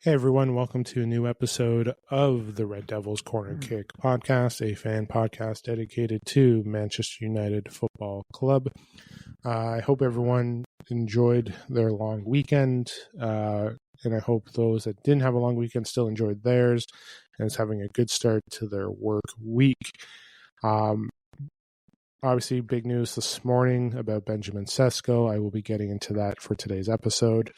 Hey everyone, welcome to a new episode of the Red Devils Corner Kick podcast, a fan podcast dedicated to Manchester United Football Club. I hope everyone enjoyed their long weekend, and I hope those that didn't have a long weekend still enjoyed theirs and is having a good start to their work week. Obviously, big news this morning about Benjamin Sesko. I will be getting into that for today's episode.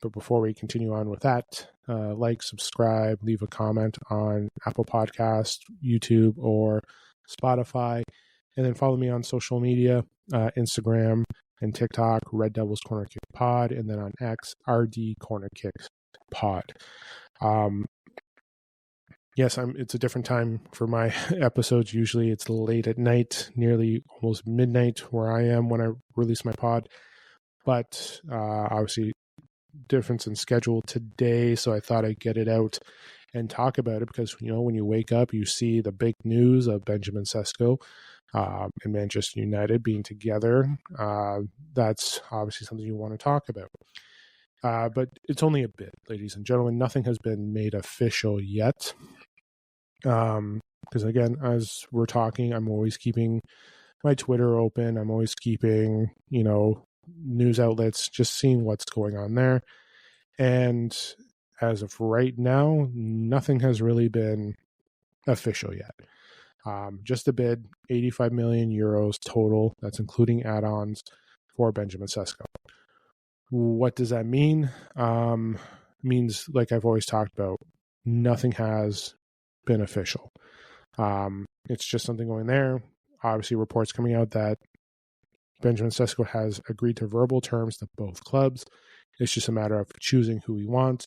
But before we continue on with that, like, subscribe, leave a comment on Apple Podcast, YouTube, or Spotify, and then follow me on social media, Instagram and TikTok, Red Devils Corner Kick Pod, and then on X, RD Corner Kick Pod. Yes, it's a different time for my episodes. Usually it's late at night, nearly almost midnight where I am when I release my pod. But obviously, difference in schedule today, so I thought I'd get it out and talk about it because, when you wake up, you see the big news of Benjamin Sesko and Manchester United being together. That's obviously something you want to talk about. But it's only a bit, ladies and gentlemen. Nothing has been made official yet. Because again, as we're talking, I'm always keeping my Twitter open. I'm always keeping, news outlets, just seeing what's going on there. And as of right now, nothing has really been official yet. Just a bid, 85 million euros total. That's including add-ons for Benjamin Sesko. What does that mean? Means, like I've always talked about, nothing has been official. It's just something going there. Obviously, reports coming out that Benjamin Sesko has agreed to verbal terms to both clubs. It's just a matter of choosing who he wants.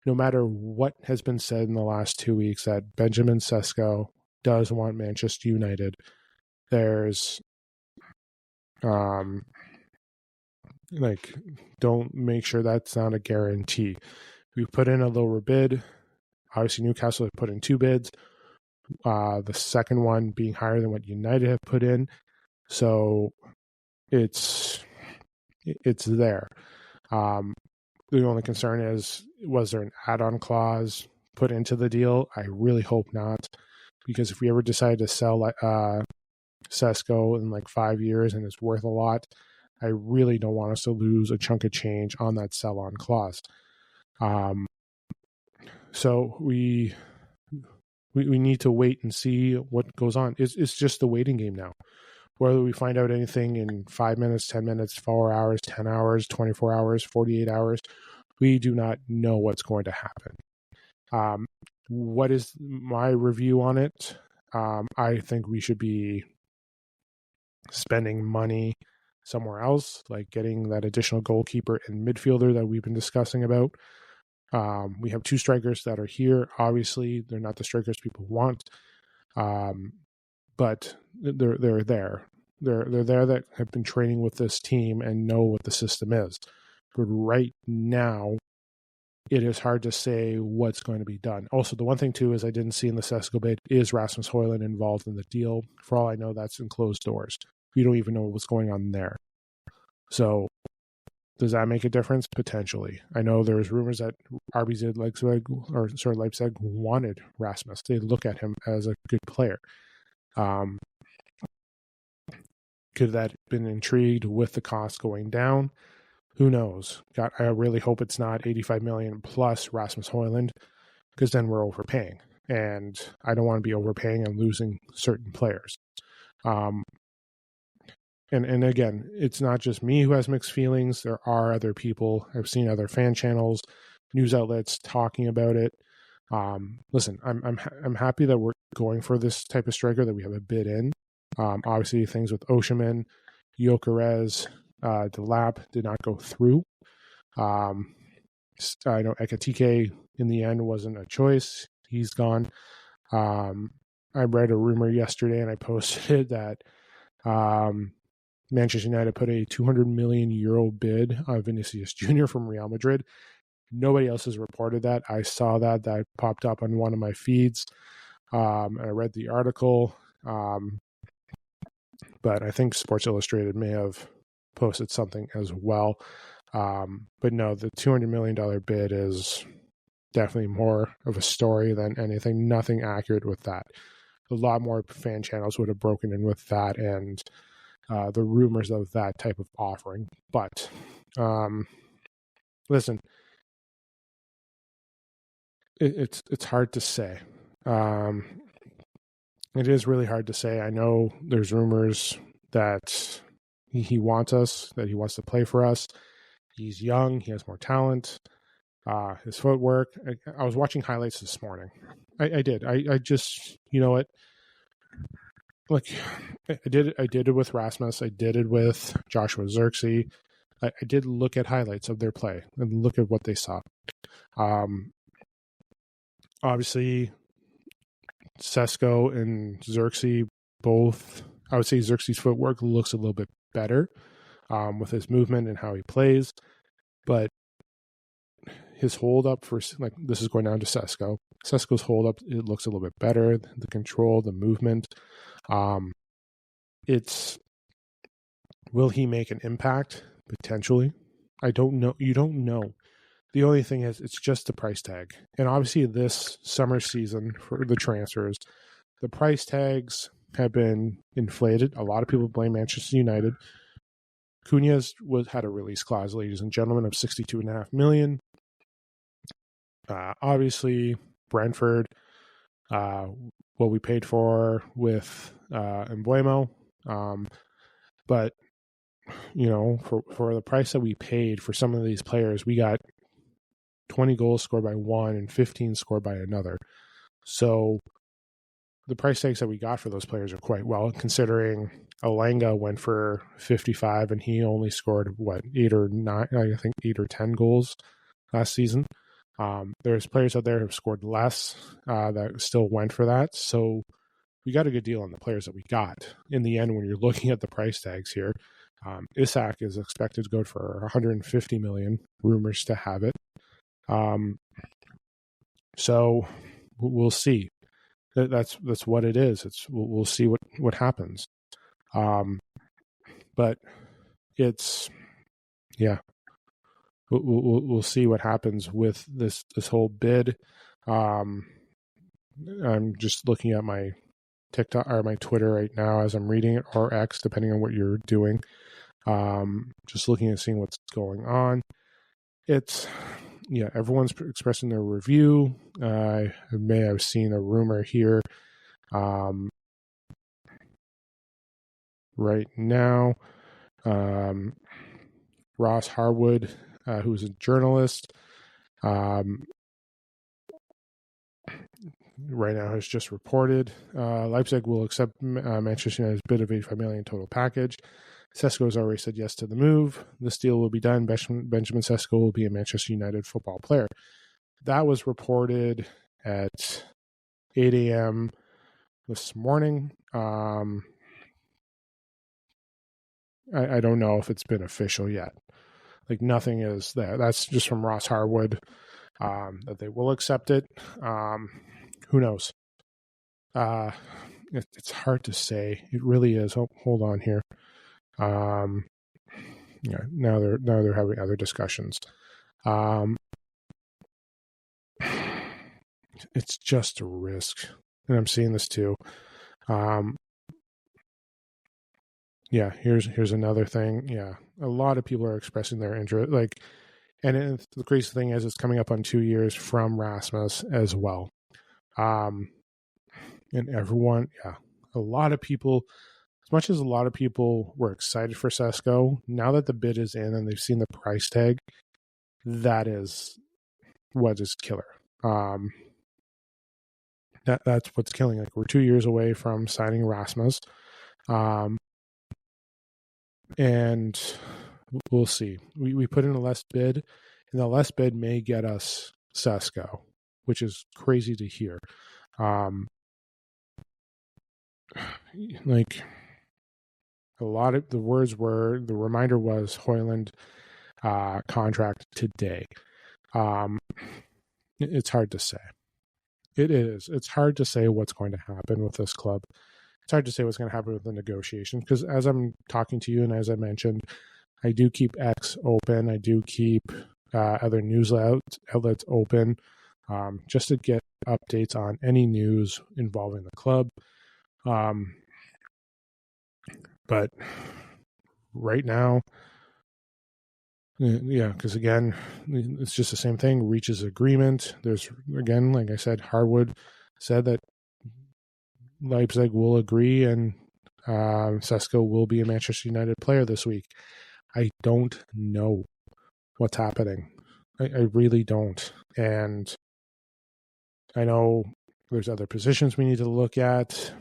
No matter what has been said in the last 2 weeks, that Benjamin Sesko does want Manchester United, there's don't make sure that's not a guarantee. We put in a lower bid. Obviously, Newcastle have put in 2 bids. The second one being higher than what United have put in. So it's there. The only concern is, was there an add-on clause put into the deal? I really hope not, because if we ever decide to sell Sesko in 5 years and it's worth a lot, I really don't want us to lose a chunk of change on that sell-on clause. So we need to wait and see what goes on. It's just the waiting game now. Whether we find out anything in 5 minutes, 10 minutes, 4 hours, 10 hours, 24 hours, 48 hours, we do not know what's going to happen. What is my review on it? I think we should be spending money somewhere else, like getting that additional goalkeeper and midfielder that we've been discussing about. We have 2 strikers that are here. Obviously, they're not the strikers people want. But they're there. They're there that have been training with this team and know what the system is. But right now, it is hard to say what's going to be done. Also, the one thing too is I didn't see in the Sesko bid is Rasmus Højlund involved in the deal. For all I know, that's in closed doors. We don't even know what's going on there. So, does that make a difference? Potentially. I know there's rumors that Leipzig wanted Rasmus. They look at him as a good player. Could that have been intrigued with the cost going down? Who knows? I really hope it's not 85 million plus Rasmus Højlund, because then we're overpaying, and I don't want to be overpaying and losing certain players. And again, it's not just me who has mixed feelings. There are other people. I've seen other fan channels, news outlets talking about it. Listen, I'm happy that we're going for this type of striker, that we have a bid in. Obviously, things with Osimhen, Gyökeres, Delap did not go through. I know Ekitike in the end wasn't a choice. He's gone. I read a rumor yesterday, and I posted it, that Manchester United put a 200 million euro bid on Vinicius Jr. from Real Madrid. Nobody else has reported that. I saw that popped up on one of my feeds. I read the article, but I think Sports Illustrated may have posted something as well. But no, the $200 million bid is definitely more of a story than anything. Nothing accurate with that. A lot more fan channels would have broken in with that and the rumors of that type of offering. But listen, it's hard to say. It is really hard to say. I know there's rumors that he wants us, that he wants to play for us. He's young. He has more talent. His footwork. I was watching highlights this morning. I did. I just, you know what? Like, I did it with Rasmus. I did it with Joshua Xerxes. I did look at highlights of their play and look at what they saw. Obviously, Sesko and Xerxes both, I would say Xerxes' footwork looks a little bit better with his movement and how he plays. But his hold up for, like, this is going down to Sesko. Sesko's hold up, it looks a little bit better. The control, the movement. Will he make an impact? Potentially. I don't know. You don't know. The only thing is, it's just the price tag. And obviously, this summer season for the transfers, the price tags have been inflated. A lot of people blame Manchester United. Cunha's had a release clause, ladies and gentlemen, of $62.5 million. Obviously, Brentford, what we paid for with Embuemo. But, you know, for the price that we paid for some of these players, we got 20 goals scored by one and 15 scored by another. So the price tags that we got for those players are quite well, considering Alanga went for 55 and he only scored, 8 or 10 goals last season. There's players out there who have scored less that still went for that. So we got a good deal on the players that we got. In the end, when you're looking at the price tags here, Isak is expected to go for 150 million, rumors to have it. So we'll see. That's what it is. We'll see what happens. But it's, yeah, we'll see what happens with this whole bid. I'm just looking at my TikTok or my Twitter right now as I'm reading it, or X, depending on what you're doing. Just looking and seeing what's going on. It's, yeah, everyone's expressing their review. I may have seen a rumor here right now. Ross Harwood, who's a journalist, right now has just reported Leipzig will accept Manchester United's bid of $85 million total package. Sesko has already said yes to the move. This deal will be done. Benjamin Sesko will be a Manchester United football player. That was reported at 8 a.m. this morning. I don't know if it's been official yet. Like, nothing is there. That's just from Ross Harwood, that they will accept it. Who knows? It's hard to say. It really is. Hold on here. Yeah, now they're having other discussions. It's just a risk, and I'm seeing this too. Yeah, here's another thing. Yeah, a lot of people are expressing their interest. Like, and the crazy thing is, it's coming up on 2 years from Rasmus as well. And everyone, yeah, a lot of people. As much as a lot of people were excited for Sesko, now that the bid is in and they've seen the price tag, that is what is killer. That's what's killing. Like, we're 2 years away from signing Rasmus, and we'll see. We put in a less bid, and the less bid may get us Sesko, which is crazy to hear. Like, a lot of the reminder was Højlund contract today. It's hard to say. It is. It's hard to say what's going to happen with this club. It's hard to say what's going to happen with the negotiation, because as I'm talking to you and as I mentioned, I do keep X open. I do keep other news outlets open, just to get updates on any news involving the club. But right now, yeah, because again, it's just the same thing. Reaches agreement. There's, again, like I said, Harwood said that Leipzig will agree and Sesko will be a Manchester United player this week. I don't know what's happening. I really don't. And I know there's other positions we need to look at.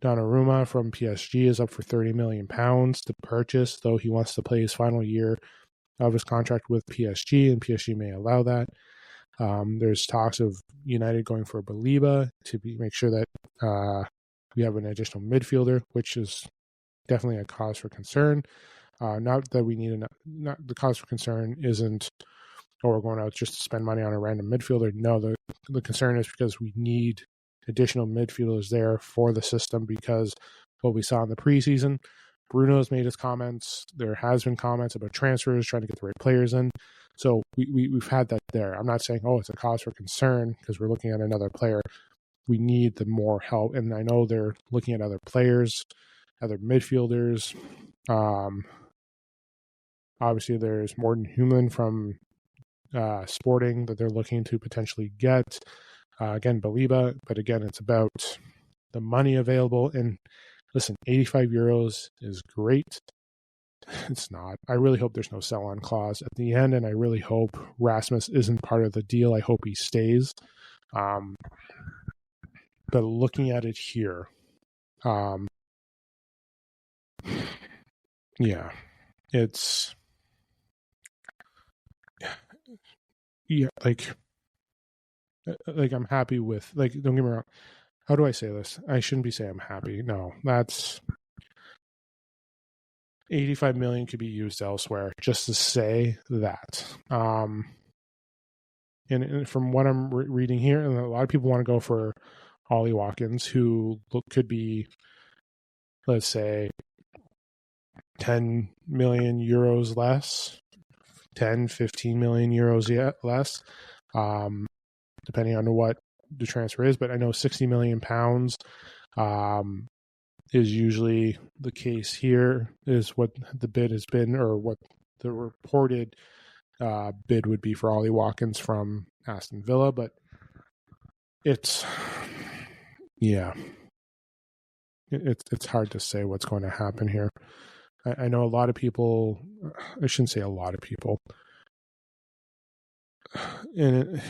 Donnarumma from PSG is up for £30 million to purchase, though he wants to play his final year of his contract with PSG, and PSG may allow that. There's talks of United going for Baliba to make sure that we have an additional midfielder, which is definitely a cause for concern. Not that we need not the cause for concern isn't, oh, we're going out just to spend money on a random midfielder. No, the concern is because we need additional midfielders there for the system, because what we saw in the preseason, Bruno's made his comments. There has been comments about transfers, trying to get the right players in. So we've had that there. I'm not saying, oh, it's a cause for concern because we're looking at another player. We need the more help. And I know they're looking at other players, other midfielders. Obviously, there's Morten Human from Sporting that they're looking to potentially get. Again, Baliba, but again, it's about the money available. And listen, €85 is great. It's not. I really hope there's no sell-on clause at the end, and I really hope Rasmus isn't part of the deal. I hope he stays. But looking at it here, yeah, it's like I'm happy with, like, don't get me wrong. How do I say this? I shouldn't be saying I'm happy. No, that's 85 million could be used elsewhere, just to say that. And from what I'm reading here, and a lot of people want to go for Ollie Watkins, who could be, let's say, 10 million euros less, 10, 15 million euros less, depending on what the transfer is. But I know 60 million pounds is usually the case here, is what the bid has been, or what the reported bid would be for Ollie Watkins from Aston Villa. But it's hard to say what's going to happen here. I know a lot of people, I shouldn't say a lot of people, and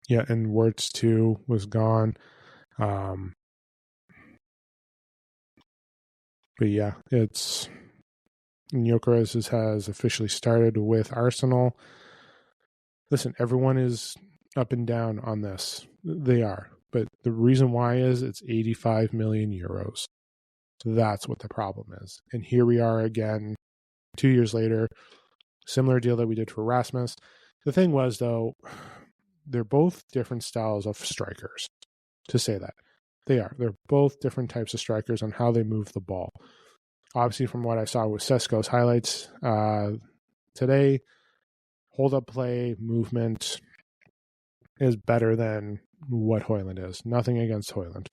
and Wirtz too was gone. But yeah, it's Gyökeres has officially started with Arsenal. Listen, everyone is up and down on this. They are. But the reason why is it's 85 million euros. So that's what the problem is. And here we are again, 2 years later, similar deal that we did for Rasmus. The thing was, though, they're both different styles of strikers, to say that. They are. They're both different types of strikers on how they move the ball. Obviously, from what I saw with Sesko's highlights today, hold-up play, movement is better than what Højlund is. Nothing against Højlund.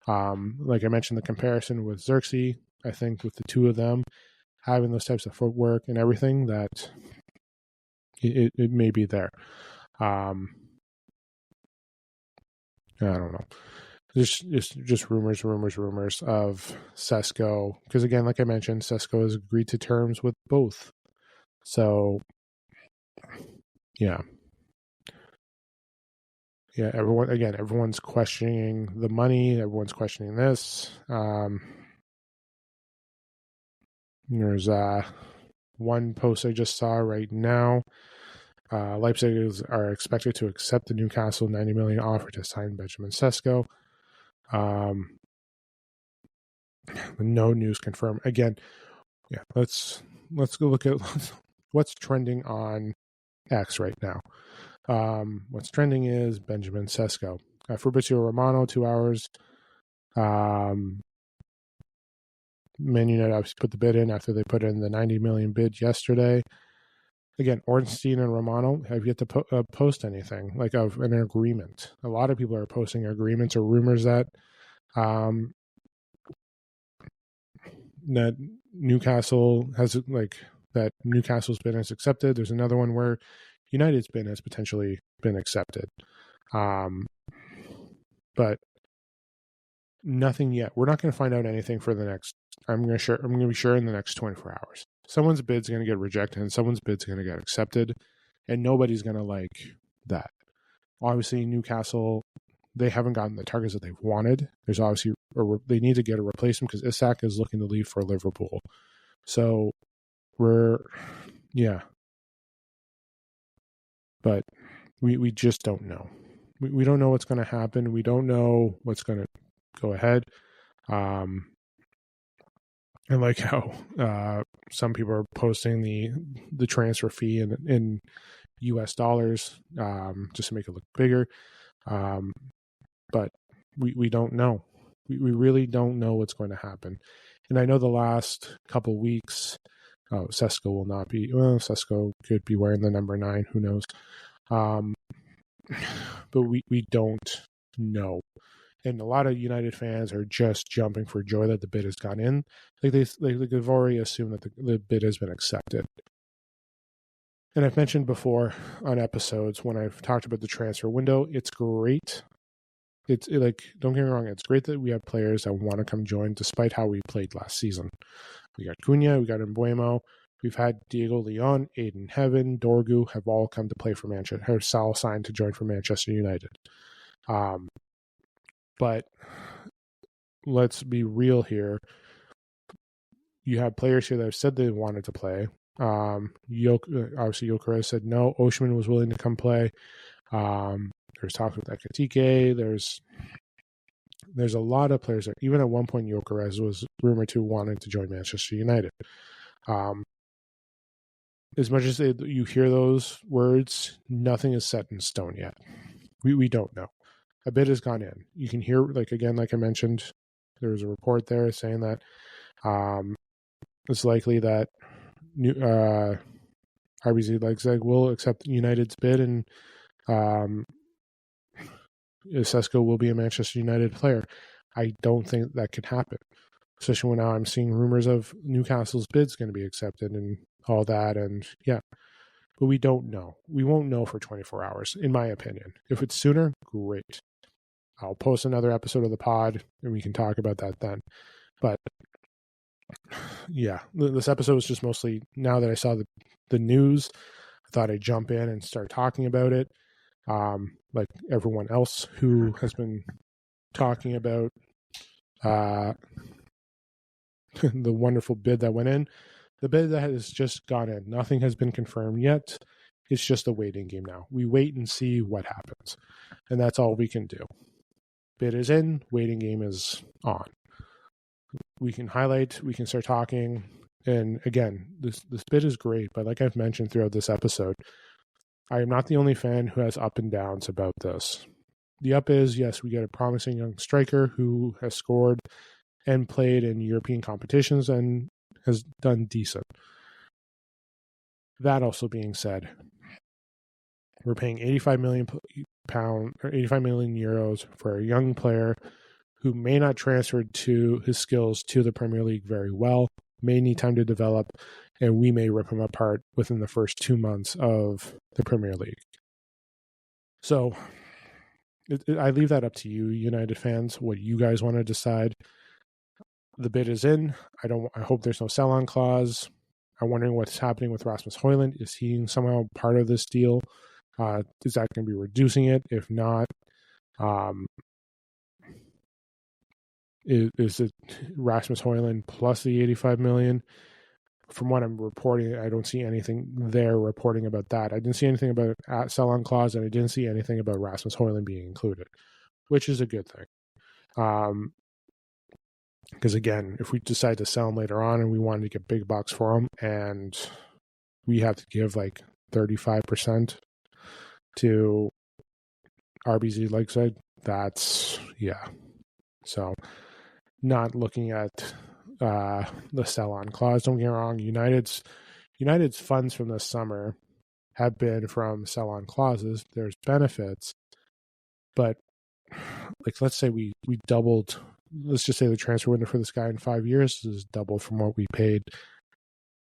Like I mentioned, the comparison with Xerxes, I think with the two of them, having those types of footwork and everything, that it may be there. I don't know. Just rumors of Sesko. Because again, like I mentioned, Sesko has agreed to terms with both. So, yeah. Yeah, everyone's questioning the money. Everyone's questioning this. There's one post I just saw right now. Leipzig are expected to accept the Newcastle 90 million offer to sign Benjamin Sesko. No news confirmed. Again, yeah, let's go look at what's trending on X right now. What's trending is Benjamin Sesko. Fabrizio Romano, 2 hours. Man United obviously put the bid in after they put in the 90 million bid yesterday. Again, Ornstein and Romano have yet to post anything like of an agreement. A lot of people are posting agreements or rumors that that Newcastle has that Newcastle's bid has accepted. There's another one where United's bid has potentially been accepted, but nothing yet. We're not going to find out anything for the next. I'm going to be sure in the next 24 hours. Someone's bid's going to get rejected and someone's bid's going to get accepted, and nobody's going to like that. Obviously, Newcastle, they haven't gotten the targets that they've wanted. There's obviously they need to get a replacement because Isak is looking to leave for Liverpool. So but we just don't know. We don't know what's going to happen. We don't know what's going to go ahead. I like how some people are posting the transfer fee in US dollars just to make it look bigger. But we don't know. We really don't know what's going to happen. And I know the last couple weeks, Sesko will not be. Well, Sesko could be wearing the number 9. Who knows? But we don't know. And a lot of United fans are just jumping for joy that the bid has gone in. They've already assumed that the bid has been accepted. And I've mentioned before on episodes when I've talked about the transfer window, it's great. Don't get me wrong, it's great that we have players that want to come join despite how we played last season. We got Cunha, we got Mbuemo, we've had Diego Leon, Aiden Heaven, Dorgu have all come to play for Manchester, have Sal signed to join for Manchester United. But let's be real here. You have players here that have said they wanted to play. Obviously, Gyökeres said no. Oshman was willing to come play. There's talk with Ekitike. There's a lot of players there. Even at one point, Gyökeres was rumored to wanting to join Manchester United. As much as you hear those words, nothing is set in stone yet. We don't know. A bid has gone in. You can hear, like I mentioned, there was a report there saying that it's likely that RBZ Leipzig will accept United's bid, and Sesko will be a Manchester United player. I don't think that could happen, especially when now I'm seeing rumors of Newcastle's bid's going to be accepted and all that, and yeah. But we don't know. We won't know for 24 hours, in my opinion. If it's sooner, great. I'll post another episode of the pod, and we can talk about that then. But yeah, this episode was just mostly, now that I saw the news, I thought I'd jump in and start talking about it. Like everyone else who has been talking about the wonderful bid that went in. The bid that has just gone in. Nothing has been confirmed yet. It's just a waiting game now. We wait and see what happens. And that's all we can do. Bid is in, waiting game is on. We can highlight, we can start talking. And again, this bid is great, but like I've mentioned throughout this episode, I am not the only fan who has up and downs about this. The up is, yes, we get a promising young striker who has scored and played in European competitions and has done decent. That also being said, we're paying £85 million or 85 million euros for a young player who may not transfer to his skills to the Premier League very well, may need time to develop, and we may rip him apart within the first 2 months of the Premier League. So I leave that up to you, United fans, what you guys want to decide. The bid is in. I hope there's no sell-on clause. I'm wondering what's happening with Rasmus Højlund. Is he somehow part of this deal? Is that going to be reducing it? If not, is it Rasmus Højlund plus the 85 million? From what I'm reporting, I don't see anything there reporting about that. I didn't see anything about sell-on clause, and I didn't see anything about Rasmus Højlund being included, which is a good thing. Because again, if we decide to sell him later on and we wanted to get big bucks for him, and we have to give like 35% to RBZ Leipzig, that's, yeah. So not looking at the sell-on clause. Don't get me wrong, United's funds from this summer have been from sell-on clauses. There's benefits, but like let's say we doubled. Let's just say the transfer window for this guy in 5 years is doubled from what we paid.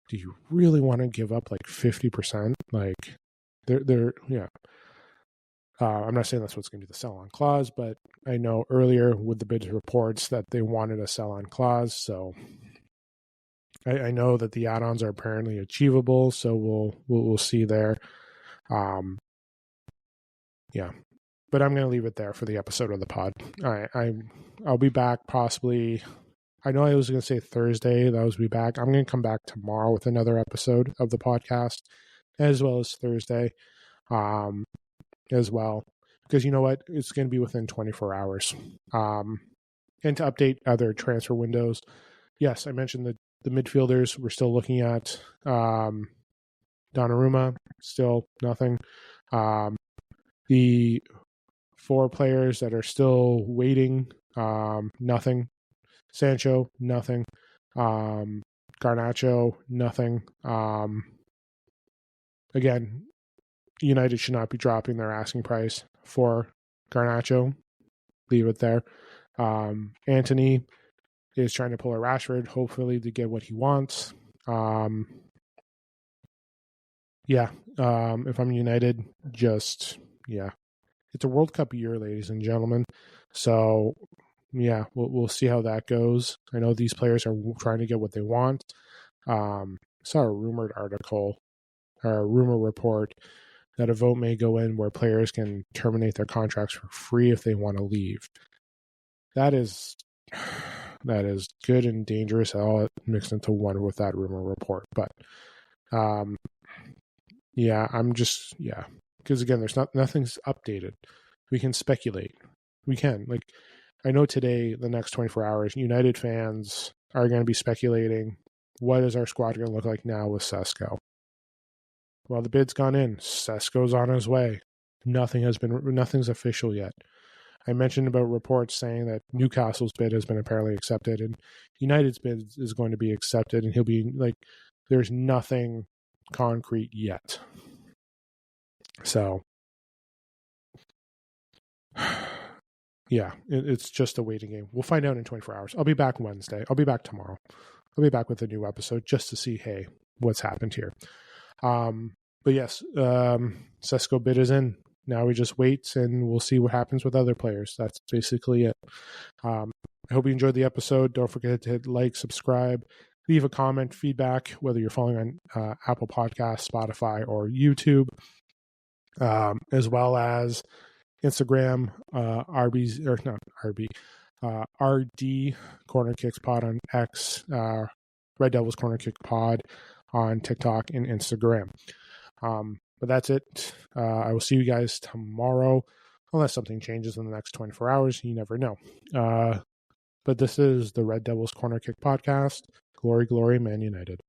Do you really want to give up like 50%? Like, yeah. I'm not saying that's what's going to be the sell-on clause, but I know earlier with the bid reports that they wanted a sell-on clause, so I know that the add-ons are apparently achievable, so we'll see there. Yeah, but I'm going to leave it there for the episode of the pod. I'll be back possibly. I know I was going to say Thursday that I was be back. I'm going to come back tomorrow with another episode of the podcast, as well as Thursday, as well, because you know what, it's going to be within 24 hours. And to update other transfer windows, yes, I mentioned the midfielders. We're still looking at Donnarumma, still nothing. The 4 players that are still waiting, nothing. Sancho, nothing. Garnacho, nothing. Again, United should not be dropping their asking price for Garnacho. Leave it there. Antony is trying to pull a Rashford, hopefully to get what he wants. If I'm United, it's a World Cup year, ladies and gentlemen. So, yeah, we'll see how that goes. I know these players are trying to get what they want. Saw a rumored article or a rumor report that a vote may go in where players can terminate their contracts for free if they want to leave. That is good and dangerous all mixed into one with that rumor report. But because again, nothing's updated. We can speculate. We can, like, I know today, the next 24 hours, United fans are going to be speculating, what is our squad going to look like now with Sesko? Well, the bid's gone in. Sesko's on his way. Nothing's official yet. I mentioned about reports saying that Newcastle's bid has been apparently accepted, and United's bid is going to be accepted, and he'll be like, there's nothing concrete yet. So, yeah, it's just a waiting game. We'll find out in 24 hours. I'll be back Wednesday. I'll be back tomorrow. I'll be back with a new episode just to see, hey, what's happened here. But yes, Sesko bid is in. Now we just wait and we'll see what happens with other players. That's basically it. I hope you enjoyed the episode. Don't forget to hit like, subscribe, leave a comment, feedback, whether you're following on Apple Podcasts, Spotify, or YouTube, as well as Instagram, RD Corner Kicks Pod on X, Red Devils Corner Kick Pod on TikTok and Instagram. But that's it. I will see you guys tomorrow, unless something changes in the next 24 hours. You never know. But this is the Red Devils Corner Kick Podcast. Glory, glory, Man United.